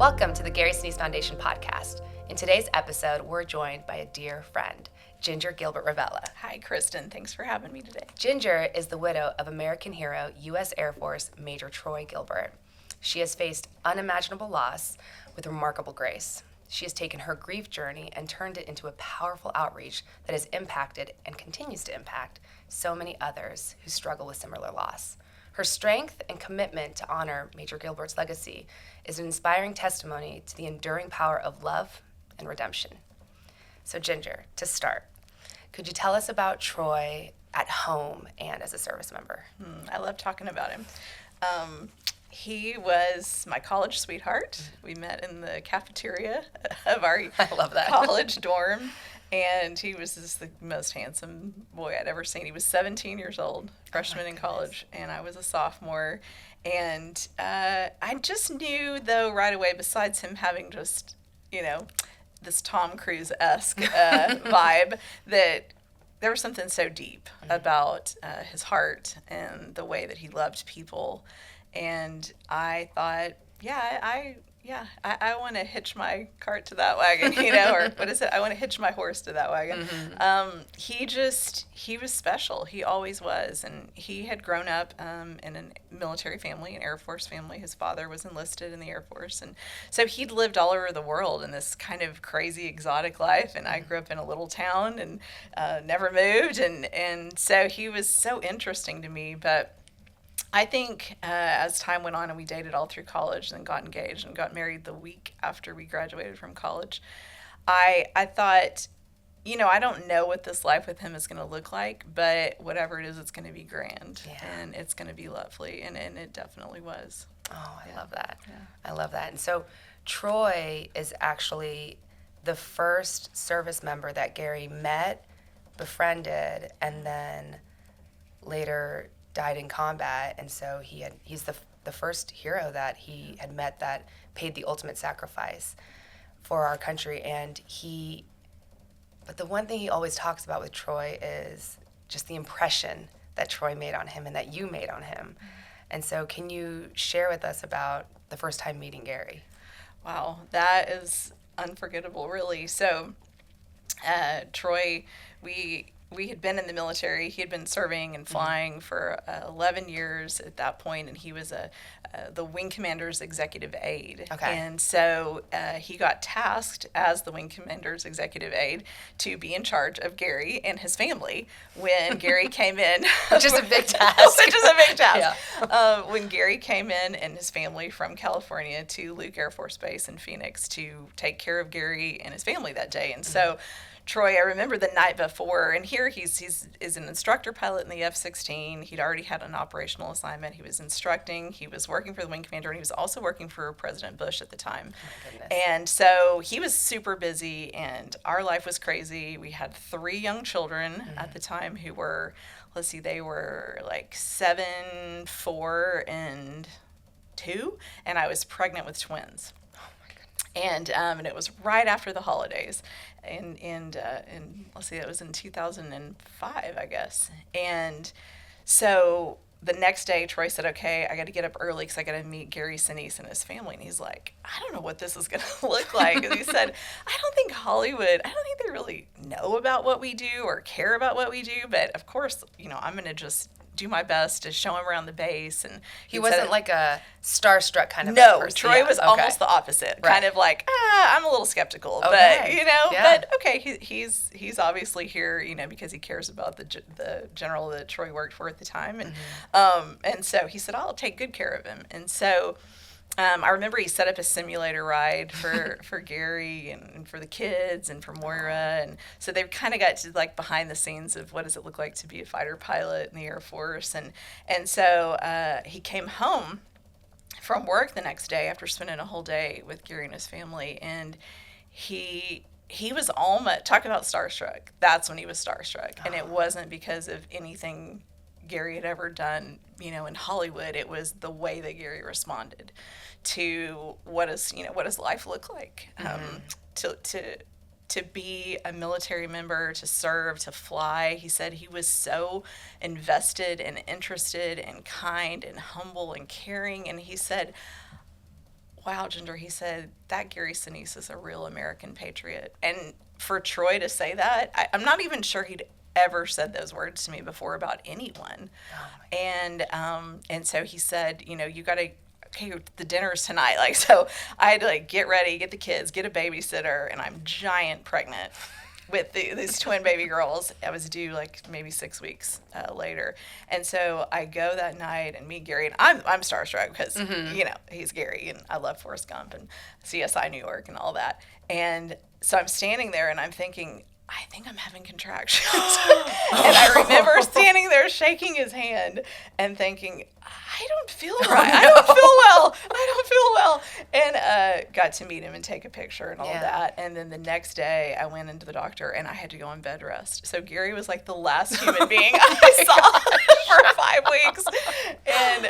Welcome to the Gary Sinise Foundation Podcast. In today's episode, we're joined by a dear friend, Ginger Gilbert Ravella. Hi, Kristen. Thanks for having me today. Ginger is the widow of American hero, U.S. Air Force Major Troy Gilbert. She has faced unimaginable loss with remarkable grace. She has taken her grief journey and turned it into a powerful outreach that has impacted and continues to impact so many others who struggle with similar loss. Her strength and commitment to honor Major Gilbert's legacy is an inspiring testimony to the enduring power of love and redemption. So Ginger, to start, could you tell us about Troy at home and as a service member? I love talking about him. He was my college sweetheart. We met in the cafeteria of our I love that. college dorm, and he was just the most handsome boy I'd ever seen. He was 17 years old, freshman in college, and I was a sophomore. And I just knew, though, right away, besides him having just, this Tom Cruise-esque vibe, that there was something so deep about his heart and the way that he loved people. And I thought, I want to hitch my cart to that wagon, or what is it? I want to hitch my horse to that wagon. He was special. He always was. And he had grown up in a military family, an Air Force family. His father was enlisted in the Air Force. And so he'd lived all over the world in this kind of crazy, exotic life. And I grew up in a little town and never moved. And so he was so interesting to me. But I think as time went on and we dated all through college and then got engaged and got married the week after we graduated from college, I thought, I don't know what this life with him is going to look like, but whatever it is, it's going to be grand and it's going to be lovely. And it definitely was. Oh, I love that. Yeah. I love that. And so Troy is actually the first service member that Gary met, befriended, and then later died in combat. And so he's the first hero that he had met that paid the ultimate sacrifice for our country. But the one thing he always talks about with Troy is just the impression that Troy made on him and that you made on him. And so can you share with us about the first time meeting Gary? Wow, that is unforgettable, really. So Troy, we had been in the military. He had been serving and flying for 11 years at that point, and he was the wing commander's executive aide. Okay. And so he got tasked as the wing commander's executive aide to be in charge of Gary and his family when Gary came in. Which is a big task. Yeah. When Gary came in and his family from California to Luke Air Force Base in Phoenix to take care of Gary and his family that day. And so Troy, I remember the night before, and here he's an instructor pilot in the F-16. He'd already had an operational assignment. He was instructing. He was working for the wing commander, and he was also working for President Bush at the time. Oh, my goodness. And so he was super busy, and our life was crazy. We had 3 young children at the time who were, they were like 7, 4, and 2, and I was pregnant with twins. And it was right after the holidays, and it was in 2005, I guess. And so the next day, Troy said, "Okay, I got to get up early because I got to meet Gary Sinise and his family." And he's like, "I don't know what this is going to look like." And he said, I don't think they really know about what we do or care about what we do, but of course, I'm going to just do my best to show him around the base." And he wasn't like a starstruck kind of person. No, Troy was almost the opposite. Right. Kind of like, I'm a little skeptical, but but okay, he's obviously here, because he cares about the general that Troy worked for at the time, and so he said, "I'll take good care of him." And so I remember he set up a simulator ride for Gary and for the kids and for Moira. And so they kind of got to behind the scenes of what does it look like to be a fighter pilot in the Air Force. And so he came home from work the next day after spending a whole day with Gary and his family. And he was almost, talk about starstruck. That's when he was starstruck. And it wasn't because of anything Gary had ever done, in Hollywood. It was the way that Gary responded to what does life look like, to be a military member, to serve, to fly. He said he was so invested and interested and kind and humble and caring. And he said, wow, Ginger, he said, that Gary Sinise is a real American patriot. And for Troy to say that, I'm not even sure he'd ever said those words to me before about anyone. Oh, and so he said, you got to, okay, the dinner's tonight. Like, so I had to get ready, get the kids, get a babysitter, and I'm giant pregnant with these twin baby girls. I was due maybe 6 weeks later. And so I go that night and meet Gary, and I'm starstruck because, he's Gary, and I love Forrest Gump and CSI New York and all that. And so I'm standing there and I'm thinking, I think I'm having contractions. And I remember standing there shaking his hand and thinking, I don't feel right. I don't feel well. And got to meet him and take a picture and all of that. And then the next day I went into the doctor and I had to go on bed rest. So Gary was the last human being I saw for 5 weeks. And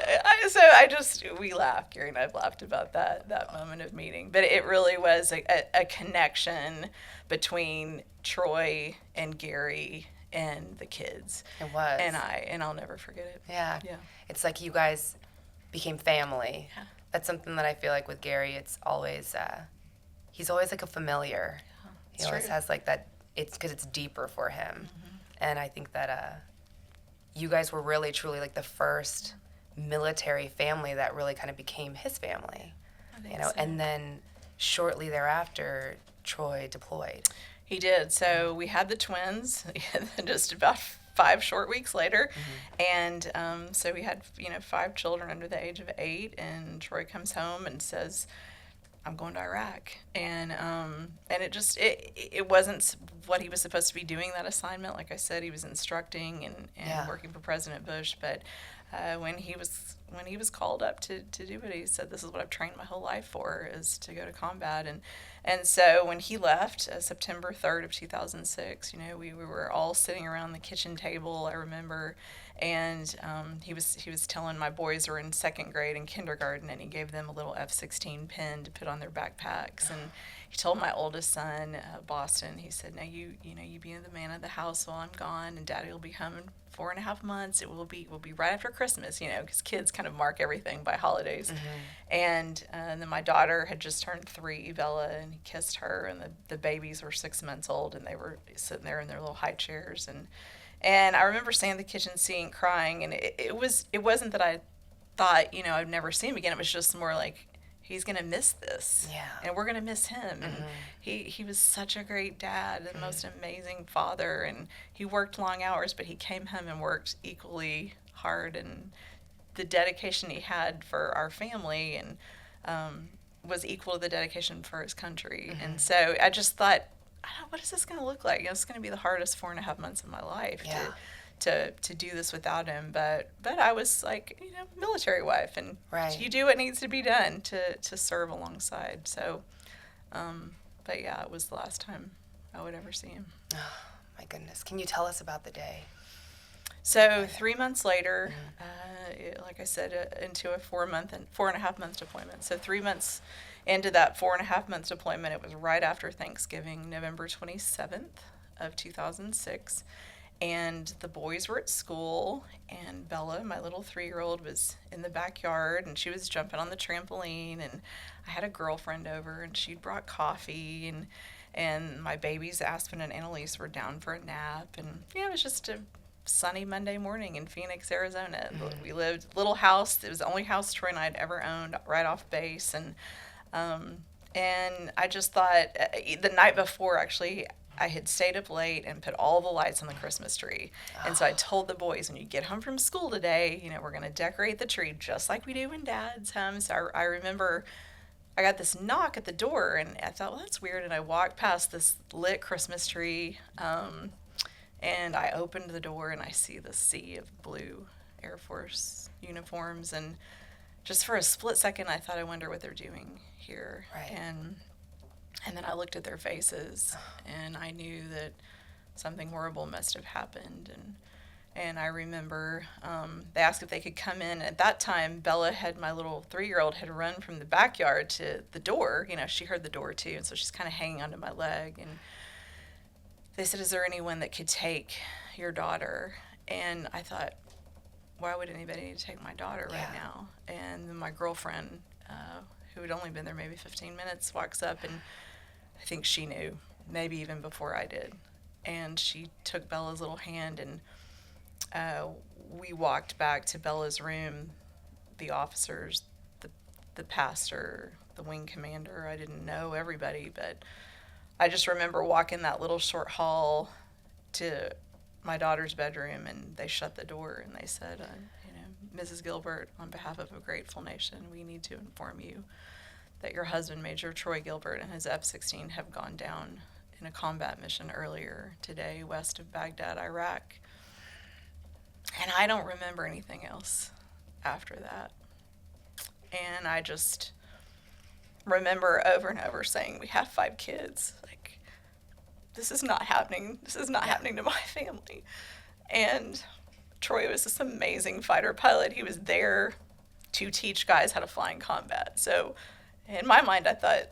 we laughed. Gary and I laughed about that moment of meeting. But it really was a connection between Troy and Gary and the kids. It was. And I'll never forget it. Yeah. It's like you guys became family. Yeah. That's something that I feel like with Gary, it's always, he's always a familiar. Yeah, he always has that, it's because it's deeper for him. Mm-hmm. And I think that you guys were really, truly the first military family that really kind of became his family. I think so. And then shortly thereafter, Troy deployed. He did. So we had the twins just about 5 short weeks later. Mm-hmm. And so we had, 5 children under the age of 8. And Troy comes home and says, I'm going to Iraq. And it wasn't what he was supposed to be doing, that assignment. Like I said, he was instructing and working for President Bush. But when he was called up to do it, he said, this is what I've trained my whole life for, is to go to combat. And so when he left, September 3rd of 2006, we were all sitting around the kitchen table, I remember, and he was telling, my boys were in 2nd grade and kindergarten, and he gave them a little F-16 pin to put on their backpacks. And he told my oldest son, Boston, he said, now you be the man of the house while I'm gone, and Daddy will be home in 4.5 months. It will be right after Christmas, because kids kind of mark everything by holidays. Mm-hmm. And then my daughter had just turned 3, Bella, and he kissed her, and the babies were 6 months old, and they were sitting there in their little high chairs. And I remember staying in the kitchen scene crying, and it wasn't that I thought, I'd never see him again. It was just more he's going to miss this. Yeah. And we're going to miss him. Mm-hmm. And he was such a great dad, the most amazing father. And he worked long hours, but he came home and worked equally hard. And the dedication he had for our family and was equal to the dedication for his country. Mm-hmm. And so I just thought, what is this going to look like? It's going to be the hardest 4.5 months of my life to do this without him. But I was military wife, and you do what needs to be done to serve alongside. So, but yeah, it was the last time I would ever see him. Oh, my goodness. Can you tell us about the day? So 3 months later, like I said, into a 4.5 month deployment. So 3 months into that 4.5 month deployment, it was right after Thanksgiving, November 27th of 2006. And the boys were at school, and Bella, my little 3-year-old, was in the backyard, and she was jumping on the trampoline, and I had a girlfriend over, and she'd brought coffee, and my babies, Aspen and Annalise, were down for a nap, and it was just a sunny Monday morning in Phoenix, Arizona. Mm-hmm. We lived little house. It was the only house Troy and I had ever owned, right off base, and I just thought, the night before, actually, I had stayed up late and put all the lights on the Christmas tree. And so I told the boys, when you get home from school today, we're going to decorate the tree just like we do in Dad's home. So I remember I got this knock at the door, and I thought, well, that's weird. And I walked past this lit Christmas tree, and I opened the door, and I see the sea of blue Air Force uniforms. And just for a split second, I thought, I wonder what they're doing here. Right. And then I looked at their faces, and I knew that something horrible must have happened. And I remember they asked if they could come in. At that time, Bella, my little 3-year-old, had run from the backyard to the door. She heard the door too, and so she's kind of hanging onto my leg. And they said, is there anyone that could take your daughter? And I thought, why would anybody need to take my daughter right now? And then my girlfriend who had only been there maybe 15 minutes, walks up, and I think she knew, maybe even before I did. And she took Bella's little hand, and we walked back to Bella's room. The officers, the pastor, the wing commander, I didn't know everybody, but I just remember walking that little short hall to my daughter's bedroom, and they shut the door, and they said, Mrs. Gilbert, on behalf of a grateful nation, we need to inform you that your husband, Major Troy Gilbert, and his F-16 have gone down in a combat mission earlier today west of Baghdad, Iraq. And I don't remember anything else after that. And I just remember over and over saying, we have 5 kids. Like, this is not happening. This is not happening to my family. And Troy was this amazing fighter pilot. He was there to teach guys how to fly in combat. So in my mind, I thought,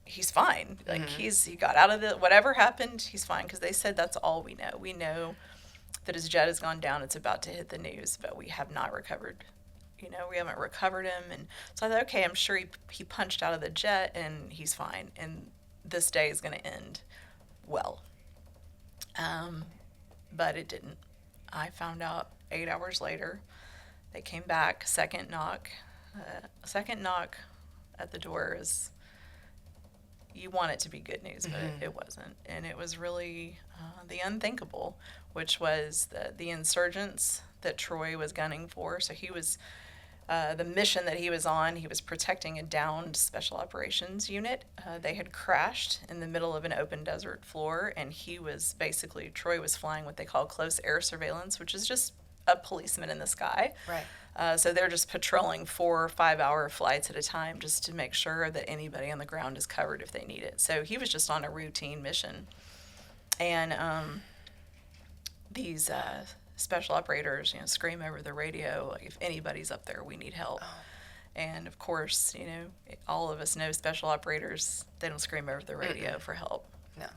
he's fine. Like, he got out of the, whatever happened, he's fine. Because they said that's all we know. We know that his jet has gone down. It's about to hit the news, but we have not recovered. We haven't recovered him. And so I thought, okay, I'm sure he punched out of the jet and he's fine. And this day is going to end well. But it didn't. I found out 8 hours later. They came back, second knock. A second knock at the door is, you want it to be good news, but it wasn't. And it was really the unthinkable, which was the insurgents that Troy was gunning for. So he was, the mission that he was on, he was protecting a downed special operations unit. They had crashed in the middle of an open desert floor, and Troy was flying what they call close air surveillance, which is just a policeman in the sky. Right. So they're just patrolling 4 or 5 hour flights at a time just to make sure that anybody on the ground is covered if they need it. So he was just on a routine mission. And these special operators, scream over the radio, like, if anybody's up there, we need help. Oh. And of course, all of us know special operators, they don't scream over the radio for help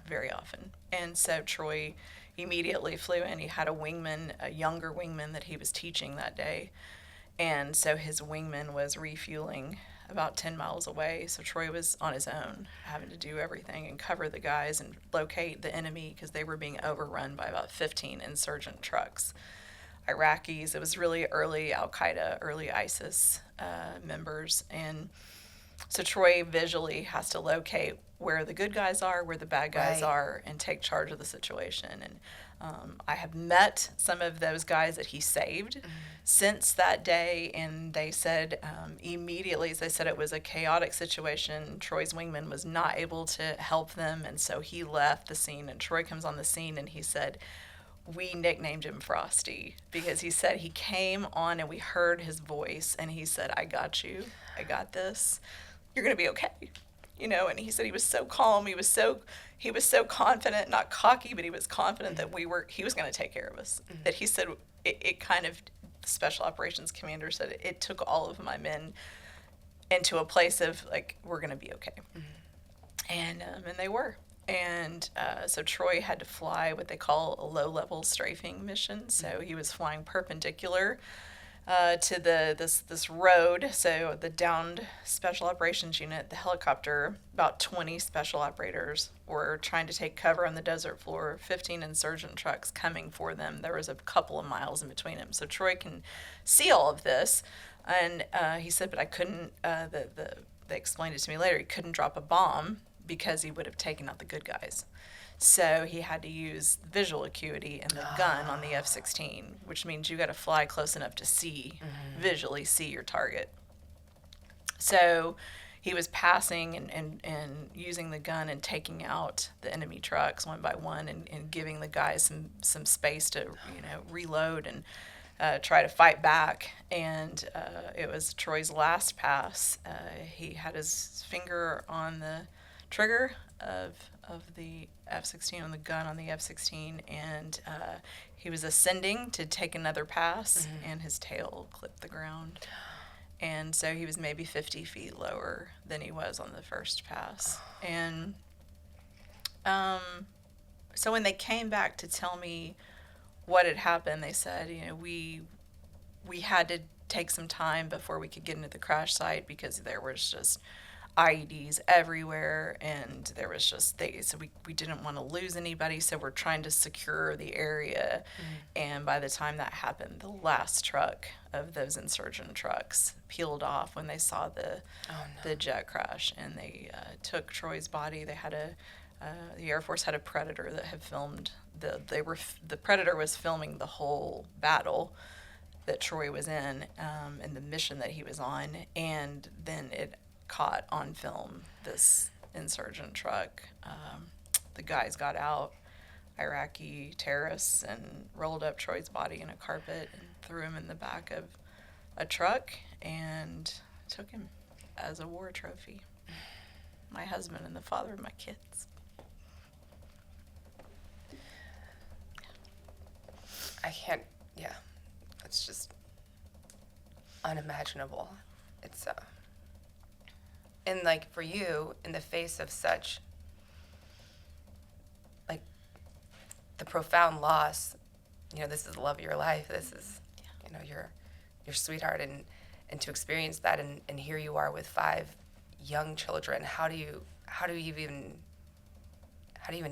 very often. And so Troy immediately flew in. He had a younger wingman that he was teaching that day. And so his wingman was refueling about 10 miles away. So Troy was on his own, having to do everything and cover the guys and locate the enemy because they were being overrun by about 15 insurgent trucks. Iraqis, it was really early Al-Qaeda, early ISIS members. And so Troy visually has to locate where the good guys are, where the bad guys are, and take charge of the situation. And I have met some of those guys that he saved since that day, and they said immediately, as they said, it was a chaotic situation. Troy's wingman was not able to help them, and so he left the scene, and Troy comes on the scene, and he said, we nicknamed him Frosty, because he said he came on and we heard his voice, and he said, I got you, I got this, you're going to be okay. And he said he was so calm, he was so confident, not cocky, but he was confident that he was going to take care of us. That he said it kind of, the special operations commander said it took all of my men into a place of, like, we're going to be okay. And they were. And so Troy had to fly what they call a low-level strafing mission. So he was flying perpendicular to this road. So the downed special operations unit, the helicopter, about 20 special operators were trying to take cover on the desert floor, 15 insurgent trucks coming for them. There was a couple of miles in between them. So Troy can see all of this. And he said, but I couldn't, they explained it to me later, he couldn't drop a bomb because he would have taken out the good guys. So he had to use visual acuity and the gun on the F-16, which means you got to fly close enough to see, visually see your target. So he was passing and using the gun and taking out the enemy trucks one by one and giving the guys some space to reload and try to fight back. And it was Troy's last pass. He had his finger on the trigger of the F-16, on the gun on the F-16, and he was ascending to take another pass, and his tail clipped the ground. And so he was maybe 50 feet lower than he was on the first pass. And so when they came back to tell me what had happened, they said, we had to take some time before we could get into the crash site because there was just IEDs everywhere, and there was just so we didn't want to lose anybody, so we're trying to secure the area. And by the time that happened, the last truck of those insurgent trucks peeled off when they saw the jet crash, and they took Troy's body. They had the Air Force had a Predator that had filmed the Predator was filming the whole battle that Troy was in, and the mission that he was on, and then it caught on film this insurgent truck. The guys got out, Iraqi terrorists, and rolled up Troy's body in a carpet and threw him in the back of a truck and took him as a war trophy. My husband and the father of my kids. I can't, it's just unimaginable. It's, and like for you, in the face of such, like, the profound loss, this is the love of your life, this is, your sweetheart, and to experience that, and here you are with 5 young children, how do you even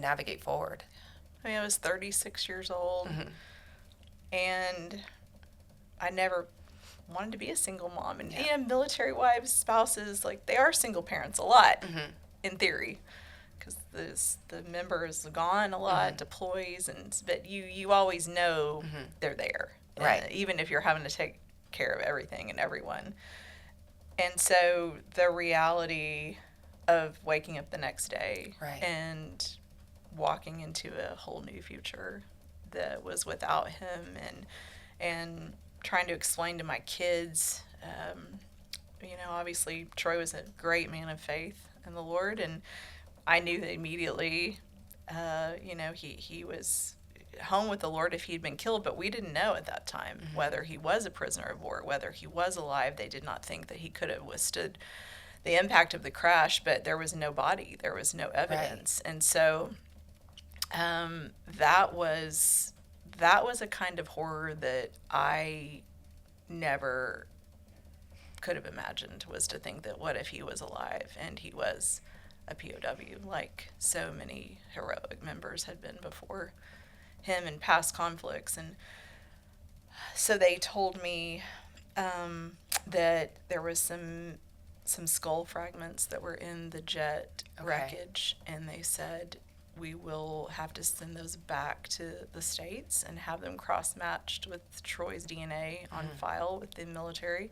navigate forward? I mean, I was 36 years old, and I never wanted to be a single mom. And military wives, spouses, like, they are single parents a lot, in theory, because the member is gone a lot, deploys, but you always know they're there, right? Even if you're having to take care of everything and everyone. And so the reality of waking up the next day and walking into a whole new future that was without him, and trying to explain to my kids, obviously Troy was a great man of faith in the Lord, and I knew that immediately, he was home with the Lord if he'd been killed, but we didn't know at that time whether he was a prisoner of war, whether he was alive. They did not think that he could have withstood the impact of the crash, but there was no body, there was no evidence. And so that was a kind of horror that I never could have imagined, was to think that what if he was alive and he was a POW, like so many heroic members had been before him in past conflicts. And so they told me that there was some skull fragments that were in the jet wreckage, and they said, we will have to send those back to the States and have them cross-matched with Troy's DNA on file with the military.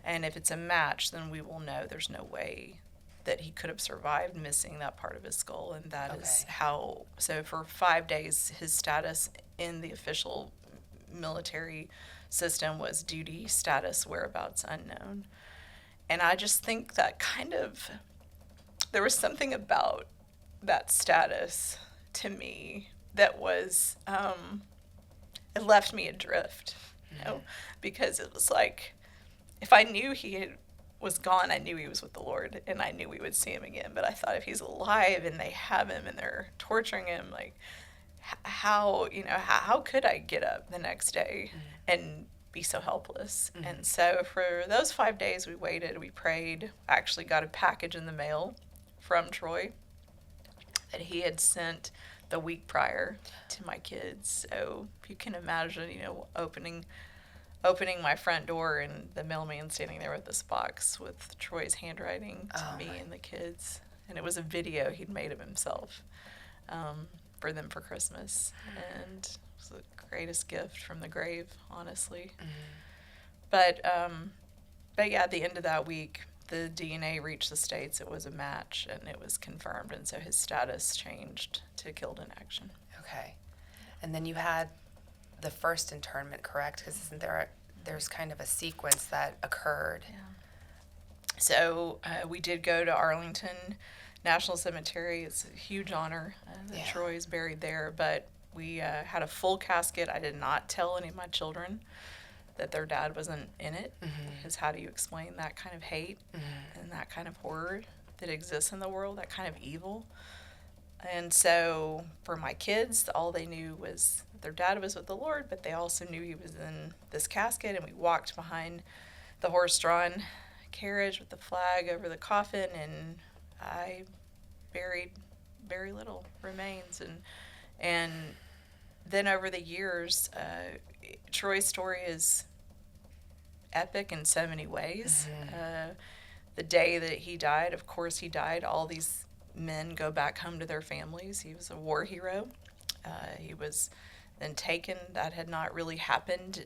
And if it's a match, then we will know there's no way that he could have survived missing that part of his skull. And that is how, so for 5 days, his status in the official military system was duty status, whereabouts unknown. And I just think that there was something about that status to me that was, it left me adrift, because it was like, if I knew he was gone, I knew he was with the Lord, and I knew we would see him again. But I thought, if he's alive and they have him and they're torturing him, like, how could I get up the next day and be so helpless? And so for those 5 days, we waited, we prayed. I actually got a package in the mail from Troy that he had sent the week prior to my kids. So if you can imagine, opening my front door and the mailman standing there with this box with Troy's handwriting to me and the kids. And it was a video he'd made of himself for them for Christmas. And it was the greatest gift from the grave, honestly. But yeah, at the end of that week, the DNA reached the States. It was a match, and it was confirmed. And so his status changed to killed in action. Okay. And then you had the first internment, correct? Because isn't there's kind of a sequence that occurred? Yeah. So we did go to Arlington National Cemetery. It's a huge honor that Troy is buried there. But we had a full casket. I did not tell any of my children that their dad wasn't in it, because how do you explain that kind of hate and that kind of horror that exists in the world, that kind of evil? And so for my kids, all they knew was their dad was with the Lord, but they also knew he was in this casket, and we walked behind the horse-drawn carriage with the flag over the coffin, and I buried very little remains. And then over the years, Troy's story is epic in so many ways. The day that he died, of course he died, all these men go back home to their families. He was a war hero. He was then taken. That had not really happened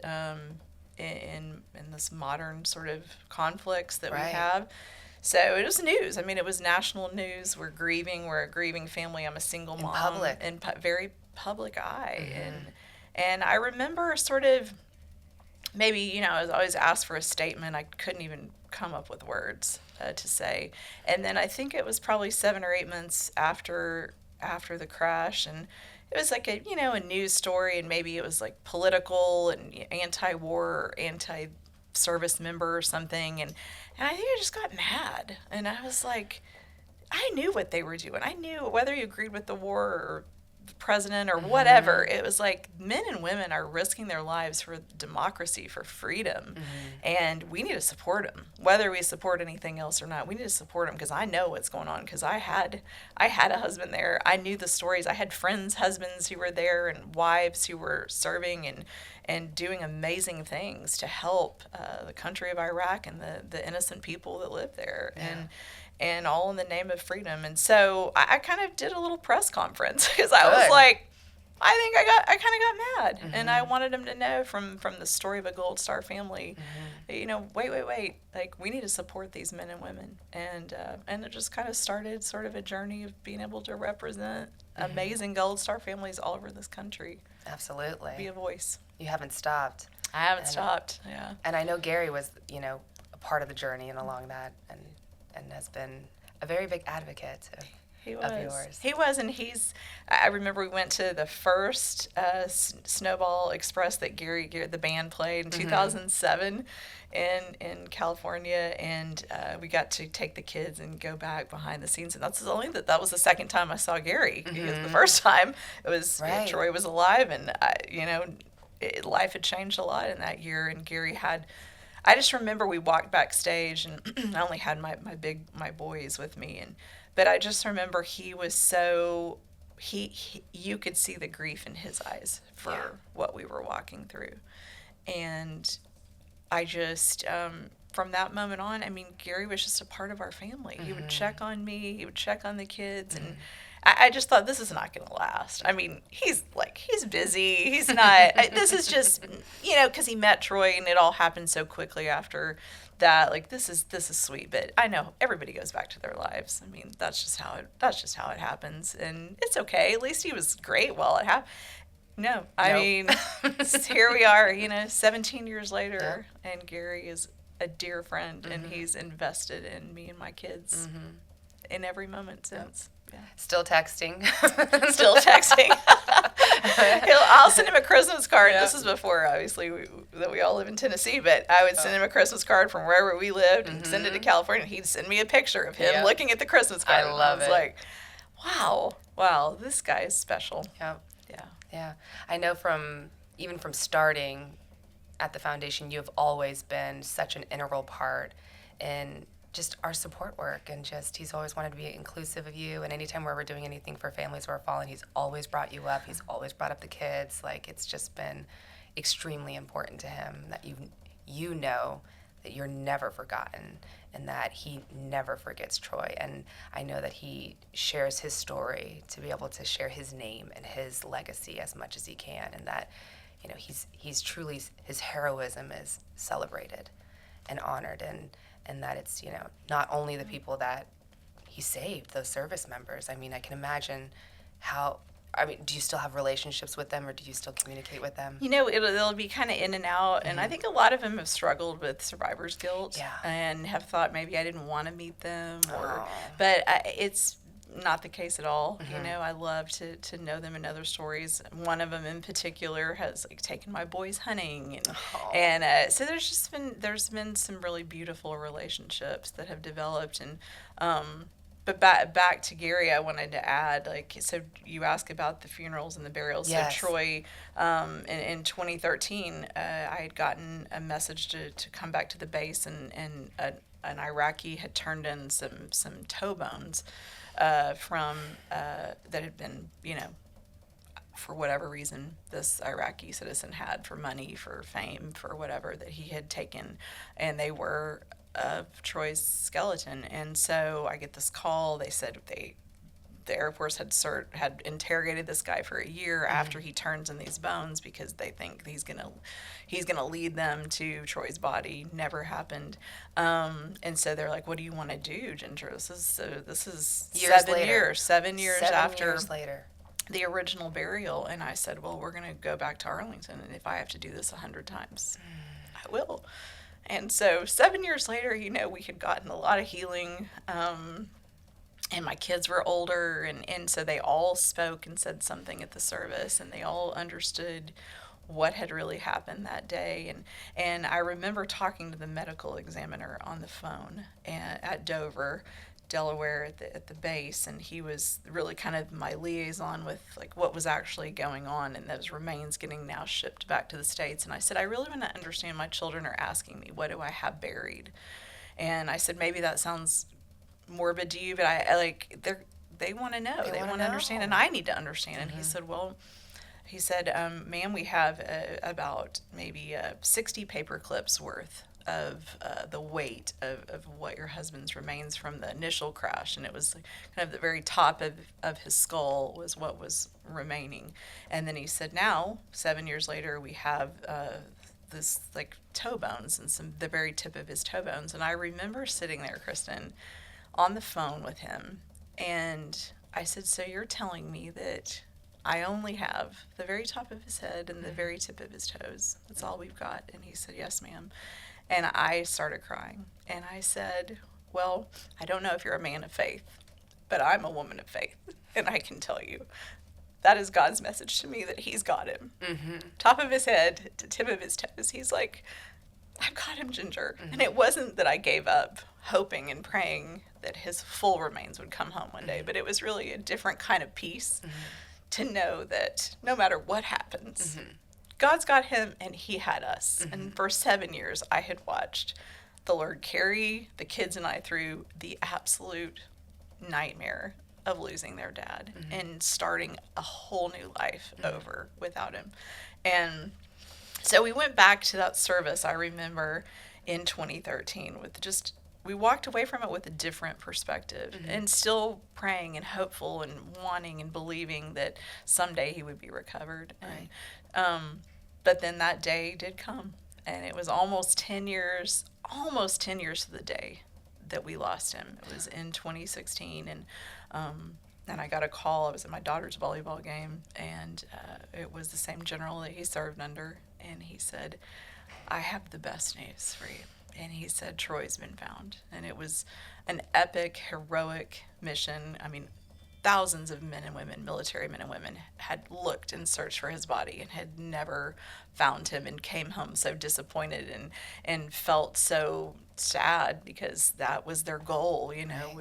in this modern sort of conflicts that we have. So it was news. I mean, it was national news. We're grieving. We're a grieving family. I'm a single mom. Public. In very public eye. And I remember sort of maybe, I was always asked for a statement. I couldn't even come up with words to say. And then I think it was probably 7 or 8 months after the crash, and it was like a news story, and maybe it was like political and anti-war or anti-service member or something, and I think I just got mad, and I was like, I knew what they were doing. I knew whether you agreed with the war or the president or whatever. It was like men and women are risking their lives for democracy, for freedom, and we need to support them. Whether we support anything else or not, we need to support them, because I know what's going on, because I had a husband there. I knew the stories. I had friends, husbands who were there, and wives who were serving and doing amazing things to help the country of Iraq and the innocent people that live there. And all in the name of freedom. And so I kind of did a little press conference, because I was like, I think I kind of got mad. And I wanted them to know from the story of a Gold Star family, wait, like, we need to support these men and women. And it just kind of started sort of a journey of being able to represent amazing Gold Star families all over this country. Absolutely. Be a voice. You haven't stopped. I haven't stopped, yeah. And I know Gary was, a part of the journey and along that, and has been a very big advocate of yours. He was, and I remember we went to the first Snowball Express that Gary the band played in 2007 in California, and we got to take the kids and go back behind the scenes, and that was the second time I saw Gary, because the first time it was Troy was alive, and life had changed a lot in that year, and Gary had. I just remember we walked backstage, and I only had my boys with me, but I just remember he was so you could see the grief in his eyes for what we were walking through, and I just from that moment on, I mean, Gary was just a part of our family. He would check on me, he would check on the kids, and I just thought, this is not going to last. I mean, he's busy. He's not, this is just, because he met Troy, and it all happened so quickly after that. Like, this is sweet, but I know everybody goes back to their lives. I mean, that's just how it happens, and it's okay. At least he was great while it happened. No, I mean, here we are, 17 years later, and Gary is a dear friend, and he's invested in me and my kids in every moment since. Yeah. Still texting. I'll send him a Christmas card. This is before, obviously, that we all live in Tennessee, but I would send him a Christmas card from wherever we lived and send it to California. He'd send me a picture of him looking at the Christmas card. I love it. I was like, wow, this guy is special. Yeah. I know even from starting at the foundation, you have always been such an integral part in just our support work, and just he's always wanted to be inclusive of you, and anytime we're ever doing anything for families who are fallen, he's always brought you up. He's always brought up the kids. Like, it's just been extremely important to him that you know that you're never forgotten, and that he never forgets Troy. And I know that he shares his story to be able to share his name and his legacy as much as he can, and that he's truly, his heroism is celebrated and honored, and that it's, not only the people that he saved, those service members. I mean, I can imagine do you still have relationships with them, or do you still communicate with them? It'll be kind of in and out, and I think a lot of them have struggled with survivor's guilt and have thought maybe I didn't want to meet them, but it's not the case at all. I love to know them and other stories. One of them in particular has taken my boys hunting, and so there's been some really beautiful relationships that have developed, and But back to Gary, I wanted to add, like, so you ask about the funerals and the burials. Yes. So Troy, in 2013, I had gotten a message to come back to the base, and an Iraqi had turned in some toe bones from that had been, for whatever reason this Iraqi citizen had, for money, for fame, for whatever, that he had taken, and they were of Troy's skeleton. And so I get this call. They said the Air Force had interrogated this guy for a year after he turns in these bones, because they think he's gonna lead them to Troy's body. Never happened. And so they're like, "What do you want to do, Ginger? This is years 7 years, 7 years after 7 years later the original burial." And I said, "Well, we're gonna go back to Arlington, and if I have to do this 100 times, I will." And so 7 years later, we had gotten a lot of healing, and my kids were older, and so they all spoke and said something at the service, and they all understood what had really happened that day. And I remember talking to the medical examiner on the phone at Dover, Delaware, at the base, and he was really kind of my liaison with, like, what was actually going on, and those remains getting now shipped back to the States. And I said, "I really want to understand. My children are asking me, what do I have buried?" And I said, maybe that sounds morbid to you, but they want to know. They want to understand, and I need to understand. And he said, "Ma'am, we have about maybe 60 paper clips worth of the weight of what your husband's remains from the initial crash." And it was kind of the very top of his skull was what was remaining. And then he said, "Now, 7 years later, we have this, like, toe bones, and the very tip of his toe bones." And I remember sitting there, Kristen, on the phone with him, and I said, "So you're telling me that I only have the very top of his head and the very tip of his toes? That's all we've got?" And he said, "Yes, ma'am." And I started crying. And I said, "Well, I don't know if you're a man of faith, but I'm a woman of faith. And I can tell you, that is God's message to me, that he's got him." Top of his head to tip of his toes. He's like, "I've got him, Ginger." And it wasn't that I gave up hoping and praying that his full remains would come home one day, but it was really a different kind of peace to know that no matter what happens, God's got him and he had us. And for 7 years, I had watched the Lord carry the kids and I through the absolute nightmare of losing their dad and starting a whole new life over without him. And so we went back to that service, I remember, in 2013 with just, we walked away from it with a different perspective and still praying and hopeful and wanting and believing that someday he would be recovered. Right. And, but then that day did come, and it was almost 10 years to the day that we lost him. It was in 2016, and I got a call. I was at my daughter's volleyball game, and it was the same general that he served under, and he said, "I have the best news for you." And he said, "Troy's been found." And it was an epic, heroic mission. I mean, thousands of men and women, military men and women, had looked and searched for his body and had never found him, and came home so disappointed and felt so sad, because that was their goal.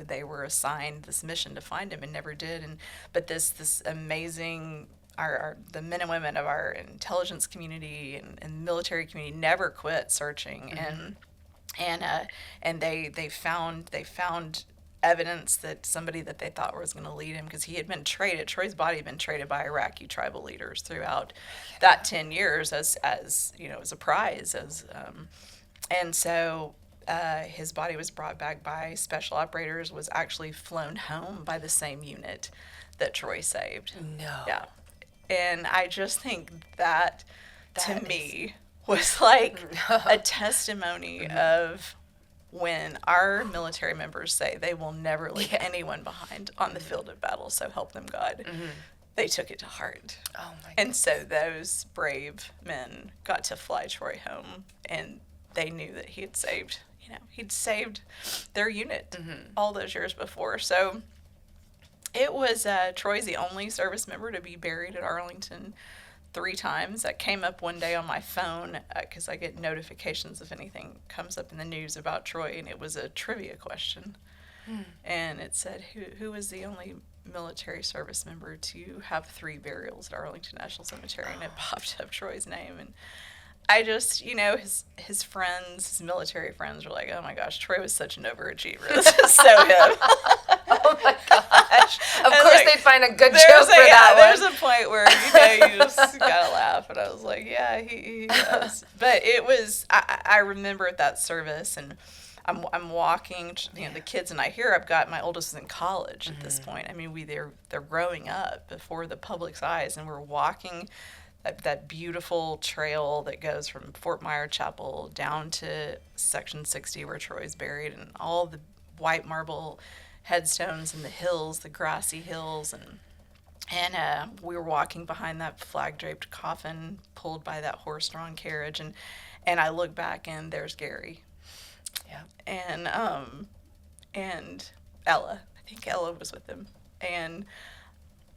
They were assigned this mission to find him and never did. But this amazing, the men and women of our intelligence community and military community never quit searching, and they found evidence that somebody that they thought was going to lead him, because he had been traded. Troy's body had been traded by Iraqi tribal leaders throughout that 10 years as a prize. And so his body was brought back by special operators, was actually flown home by the same unit that Troy saved. No. Yeah. And I just think that to me was like a testimony of when our military members say they will never leave anyone behind on the field of battle, so help them God. They took it to heart. Oh my goodness. And so those brave men got to fly Troy home, and they knew that he'd saved their unit all those years before. So it was, Troy's the only service member to be buried at Arlington 3 times. That came up one day on my phone, because I get notifications if anything comes up in the news about Troy, and it was a trivia question. and it said, who was the only military service member to have 3 burials at Arlington National Cemetery, and it popped up Troy's name. And I just, his friends, his military friends were like, oh my gosh, Troy was such an overachiever. This is so him. Oh my gosh. Of course they'd find a good joke for that one. There's a point where, you just gotta laugh. And I was like, yeah, he does. But it was, I remember at that service, and I'm walking, the kids and I here, my oldest is in college at this point. I mean, they're growing up before the public's eyes, and we're walking that beautiful trail that goes from Fort Myer Chapel down to Section 60 where Troy's buried, and all the white marble headstones and the hills, the grassy hills, and we were walking behind that flag-draped coffin pulled by that horse-drawn carriage, and I look back and there's Gary. Yeah. And Ella. I think Ella was with him. And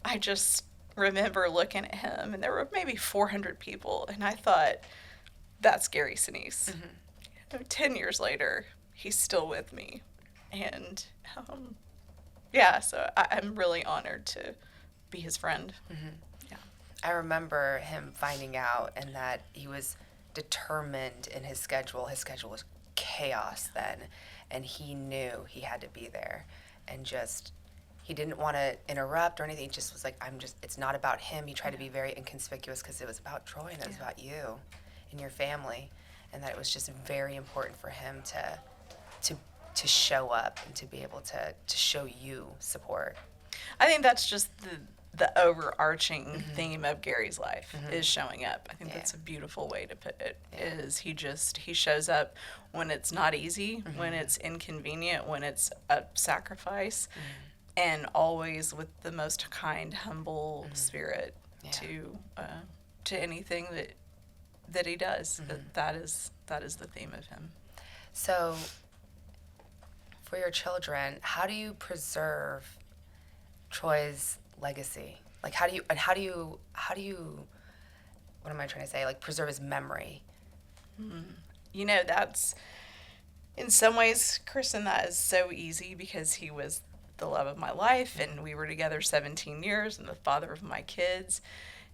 I just remember looking at him, and there were maybe 400 people, and I thought, that's Gary Sinise. 10 years later, he's still with me. And so I'm really honored to be his friend. Yeah. I remember him finding out, and that he was determined in his schedule. His schedule was chaos then, and he knew he had to be there, and he didn't want to interrupt or anything. He just was like, it's not about him. He tried to be very inconspicuous because it was about Troy, and it was about you and your family, and that it was just very important for him to show up and to be able to show you support. I think that's just the overarching theme of Gary's life is showing up. I think that's a beautiful way to put it. Is he shows up when it's not easy, when it's inconvenient, when it's a sacrifice, and always with the most kind, humble spirit to anything that he does. That is the theme of him. So, for your children, how do you preserve Troy's legacy? Like, how do you what am I trying to say? Like, preserve his memory? That's, in some ways, Kristen, that is so easy because he was the love of my life, and we were together 17 years, and the father of my kids,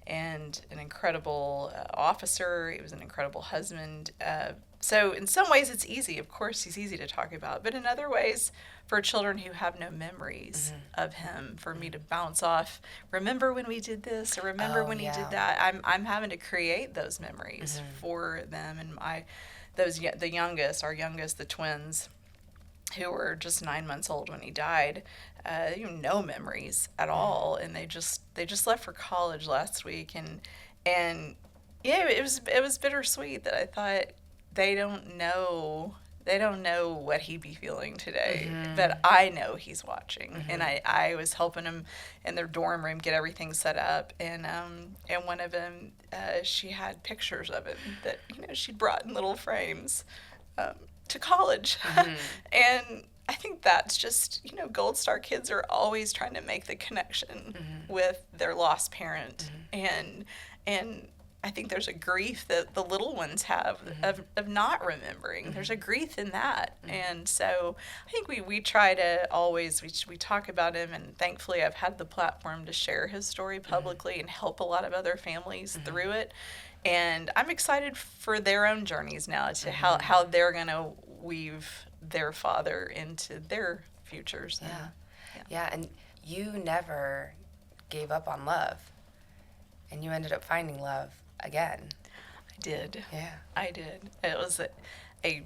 and an incredible officer. He was an incredible husband. So in some ways it's easy. Of course, he's easy to talk about. But in other ways, for children who have no memories of him, for me to bounce off, remember when we did this, or remember when he did that, I'm having to create those memories for them. And our youngest, the twins, who were just 9 months old when he died, no memories at all, and they just left for college last week, and it was bittersweet that I thought they don't know what he'd be feeling today, but I know he's watching, and I was helping him in their dorm room get everything set up, and one of them, she had pictures of him that she'd brought in little frames to college. And I think that's just, Gold Star kids are always trying to make the connection with their lost parent. And I think there's a grief that the little ones have of not remembering. There's a grief in that. And so I think we try to always, we talk about him, and thankfully I've had the platform to share his story publicly and help a lot of other families through it. And I'm excited for their own journeys now to how they're going to weave their father into their futures. Yeah, and you never gave up on love, and you ended up finding love again. I did. Yeah. I did. It was a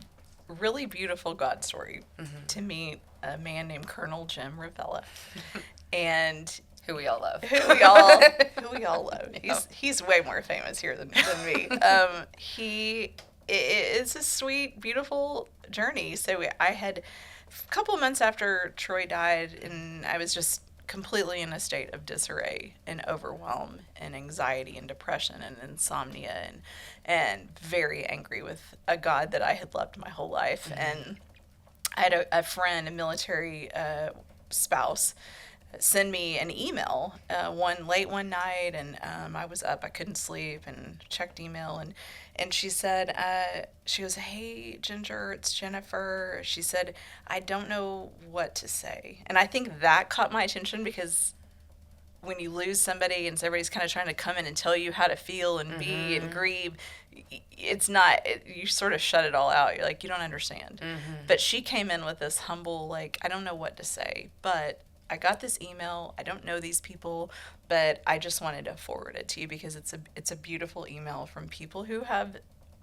really beautiful God story to meet a man named Colonel Jim Ravella, and who we all love. Who we all love. He's way more famous here than me. It's a sweet, beautiful journey. So I had a couple of months after Troy died, and I was just completely in a state of disarray and overwhelm and anxiety and depression and insomnia, and very angry with a God that I had loved my whole life. And I had a friend, a military spouse, send me an email one night, and I was up, I couldn't sleep, and checked email, and she said, she goes, "Hey, Ginger, it's Jennifer." She said, "I don't know what to say." And I think that caught my attention, because when you lose somebody and everybody's kind of trying to come in and tell you how to feel and be and grieve, it's not, you sort of shut it all out. You're like, you don't understand. But she came in with this humble, like, I don't know what to say, but I got this email. I don't know these people, but I just wanted to forward it to you because it's a beautiful email from people who have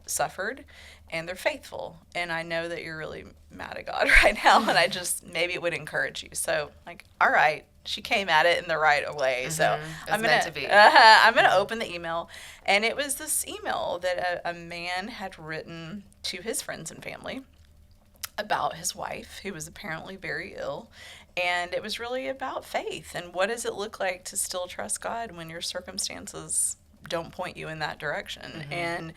suffered and they're faithful. And I know that you're really mad at God right now, and I just, maybe it would encourage you. So, like, all right, she came at it in the right way. So I'm gonna open the email, and it was this email that a man had written to his friends and family about his wife, who was apparently very ill. And it was really about faith and what does it look like to still trust God when your circumstances don't point you in that direction. And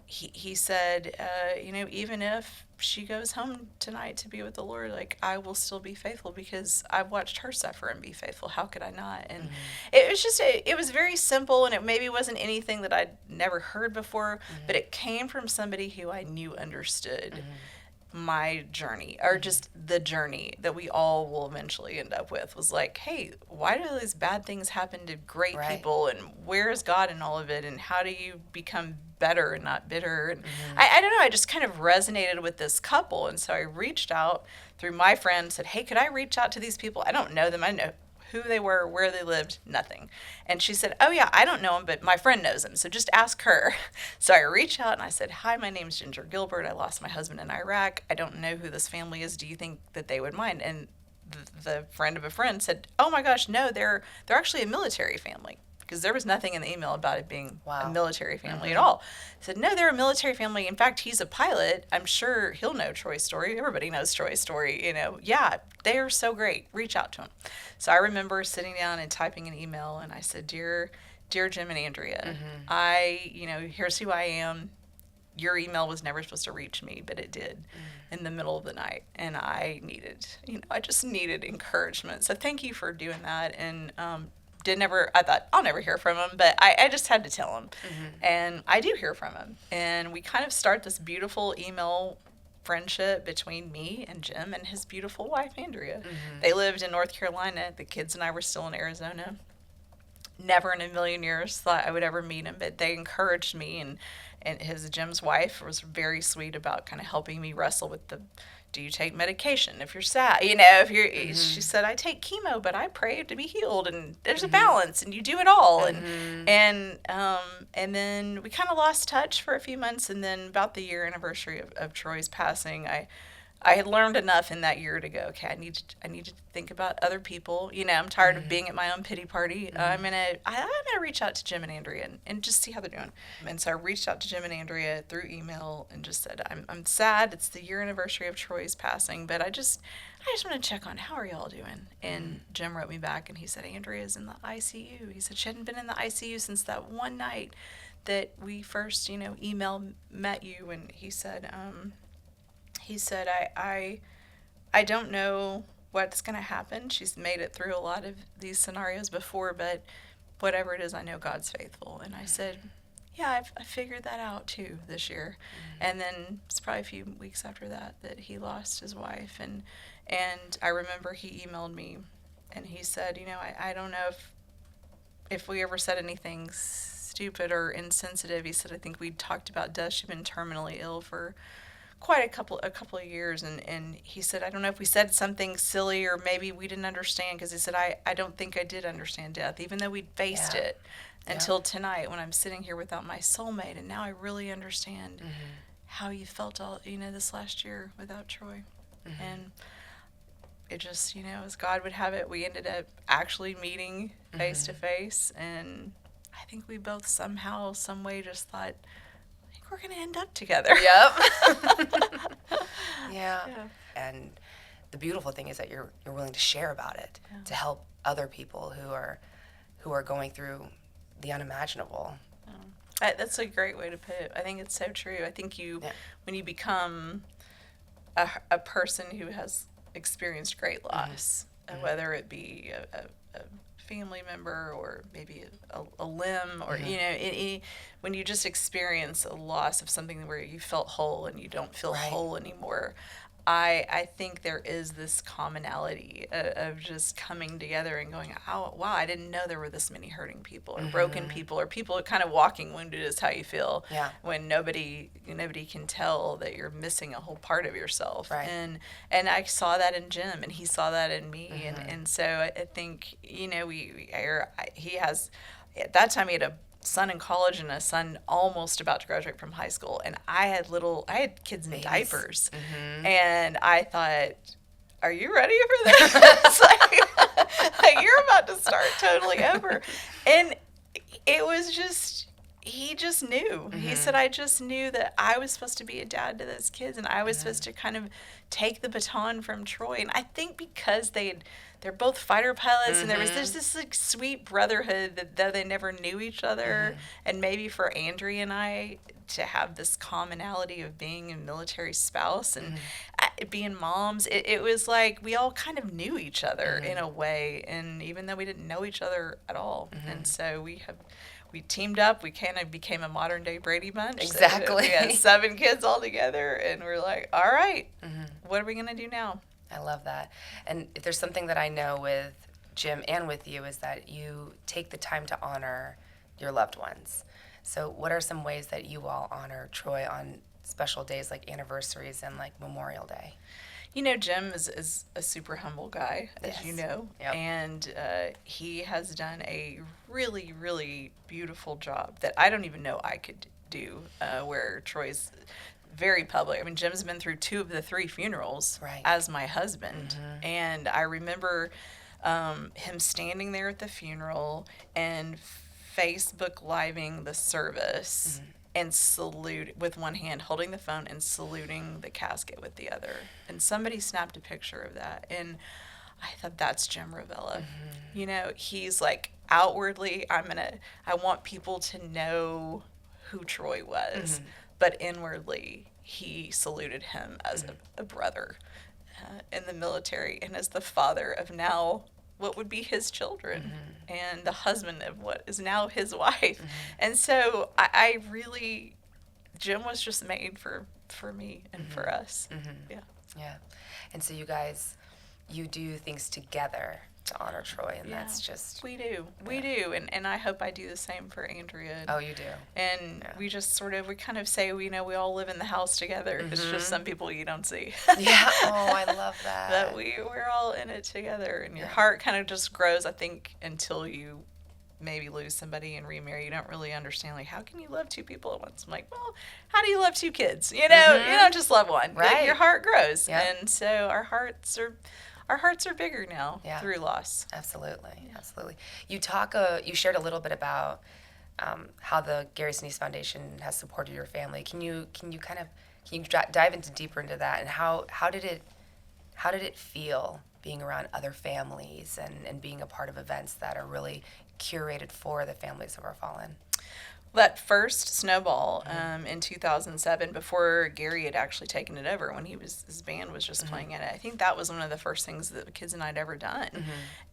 he said, even if she goes home tonight to be with the Lord, like, I will still be faithful because I've watched her suffer and be faithful. How could I not? And it was just, it was very simple, and it maybe wasn't anything that I'd never heard before, but it came from somebody who I knew understood my journey, or just the journey that we all will eventually end up with. Was like, hey, why do these bad things happen to great people, and where is God in all of it, and how do you become better and not bitter? And I don't know, I just kind of resonated with this couple, and so I reached out through my friend, said, hey, could I reach out to these people? I don't know them. I know who they were, where they lived, nothing. And she said, oh yeah, I don't know them, but my friend knows them, so just ask her. So I reached out and I said, hi, my name's Ginger Gilbert. I lost my husband in Iraq. I don't know who this family is. Do you think that they would mind? And the friend of a friend said, oh my gosh, no, they're actually a military family. Because there was nothing in the email about it being a military family at all. I said, no, they're a military family. In fact, he's a pilot. I'm sure he'll know Troy's story. Everybody knows Troy's story. Yeah, they are so great. Reach out to him. So I remember sitting down and typing an email, and I said, dear Jim and Andrea, here's who I am. Your email was never supposed to reach me, but it did in the middle of the night. And I just needed encouragement. So thank you for doing that. And, I thought, I'll never hear from him, but I just had to tell him. And I do hear from him. And we kind of start this beautiful email friendship between me and Jim and his beautiful wife, Andrea. They lived in North Carolina. The kids and I were still in Arizona. Never in a million years thought I would ever meet him, but they encouraged me. And Jim's wife was very sweet about kind of helping me wrestle with do you take medication if you're sad? She said, I take chemo, but I pray to be healed, and there's a balance, and you do it all. And then we kind of lost touch for a few months, and then about the year anniversary of Troy's passing, I had learned enough in that year to go, okay, I need to think about other people. I'm tired of being at my own pity party. I'm gonna reach out to Jim and Andrea and just see how they're doing. And so I reached out to Jim and Andrea through email and just said, I'm sad. It's the year anniversary of Troy's passing, but I just want to check on how are y'all doing. And Jim wrote me back, and he said, Andrea's in the ICU. He said she hadn't been in the ICU since that one night that we first email met you. And he said, I don't know what's going to happen. She's made it through a lot of these scenarios before, but whatever it is, I know God's faithful. And I said, yeah, I figured that out too this year. And then it's probably a few weeks after that he lost his wife. And I remember he emailed me, and he said, I don't know if we ever said anything stupid or insensitive. He said, I think we talked about death. She'd been terminally ill for quite a couple of years, and he said, I don't know if we said something silly or maybe we didn't understand, because he said, I don't think I did understand death, even though we'd faced it until tonight when I'm sitting here without my soulmate, and now I really understand how you felt all this last year without Troy. And it just as God would have it, we ended up actually meeting face to face, and I think we both somehow, some way just thought, we're going to end up together. Yep. Yeah. And the beautiful thing is that you're willing to share about it, to help other people who are going through the unimaginable. That's a great way to put it. I think it's so true. I think when you become a person who has experienced great loss, whether it be a family member or maybe a limb or, when you just experience a loss of something where you felt whole and you don't feel whole anymore. I think there is this commonality of just coming together and going, oh, wow, I didn't know there were this many hurting people or broken people or people kind of walking wounded is how you feel when nobody can tell that you're missing a whole part of yourself. Right. And I saw that in Jim and he saw that in me. And so I think, he has, at that time he had a son in college and a son almost about to graduate from high school, and I had kids in diapers, and I thought, are you ready for this? like you're about to start totally over. And it was just, he just knew. He said, I just knew that I was supposed to be a dad to those kids, and I was supposed to kind of take the baton from Troy. And I think because they're both fighter pilots, and there's this like sweet brotherhood that though they never knew each other, and maybe for Andrea and I to have this commonality of being a military spouse and being moms, it was like we all kind of knew each other in a way, and even though we didn't know each other at all. And so we teamed up. We kind of became a modern day Brady Bunch. Exactly. So we had 7 kids all together, and we're like, all right, what are we going to do now? I love that. And if there's something that I know with Jim and with you is that you take the time to honor your loved ones. So what are some ways that you all honor Troy on special days like anniversaries and like Memorial Day? Jim is a super humble guy, as you know, and he has done a really, really beautiful job that I don't even know I could do, where Troy's very public. I mean, Jim's been through 2 of the 3 funerals as my husband, and I remember him standing there at the funeral and Facebook living the service and salute with one hand, holding the phone and saluting the casket with the other. And somebody snapped a picture of that, and I thought, that's Jim Ravella. He's like, outwardly, I want people to know who Troy was, but inwardly, he saluted him as a brother in the military and as the father of now what would be his children and the husband of what is now his wife. And so I really, Jim was just made for me and for us. Yeah. And so you guys, you do things together to honor Troy, and that's just... We do. And I hope I do the same for Andrea. Oh, you do. And we just we kind of say, we all live in the house together. It's just some people you don't see. Yeah. Oh, I love that. But we're all in it together, and your heart kind of just grows, I think, until you maybe lose somebody and remarry. You don't really understand, like, how can you love 2 people at once? I'm like, well, how do you love 2 kids? You don't just love one. Right. Your heart grows. Yep. And so our hearts are bigger now through loss. Absolutely. You shared a little bit about how the Gary Sinise Foundation has supported your family. Can you dive deeper into that, and how did it feel being around other families and being a part of events that are really curated for the families of our fallen? That first snowball in 2007, before Gary had actually taken it over, when his band was just playing at it, I think that was one of the first things that the kids and I had ever done.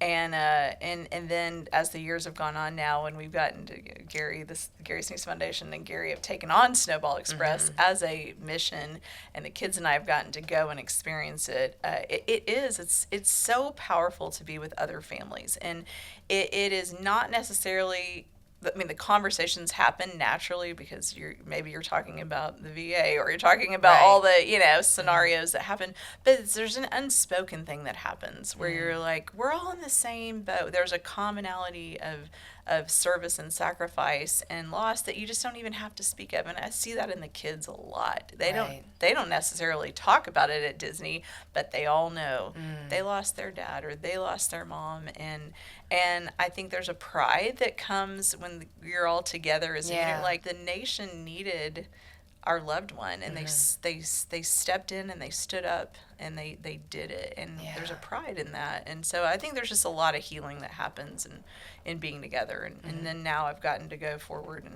And then as the years have gone on now, and we've gotten to Gary Sinise Foundation and Gary have taken on Snowball Express as a mission, and the kids and I have gotten to go and experience it. It's so powerful to be with other families, and it is not necessarily... the conversations happen naturally because you're talking about the VA, or you're talking about all the, scenarios that happen. But there's an unspoken thing that happens where you're like, we're all in the same boat. There's a commonality of service and sacrifice and loss that you just don't even have to speak of. And I see that in the kids a lot. They don't necessarily talk about it at Disney, but they all know they lost their dad or they lost their mom. And I think there's a pride that comes when you're all together as a unit. Like, the nation needed our loved one, and they stepped in and they stood up and they did it, and there's a pride in that. And so I think there's just a lot of healing that happens in being together. And then now I've gotten to go forward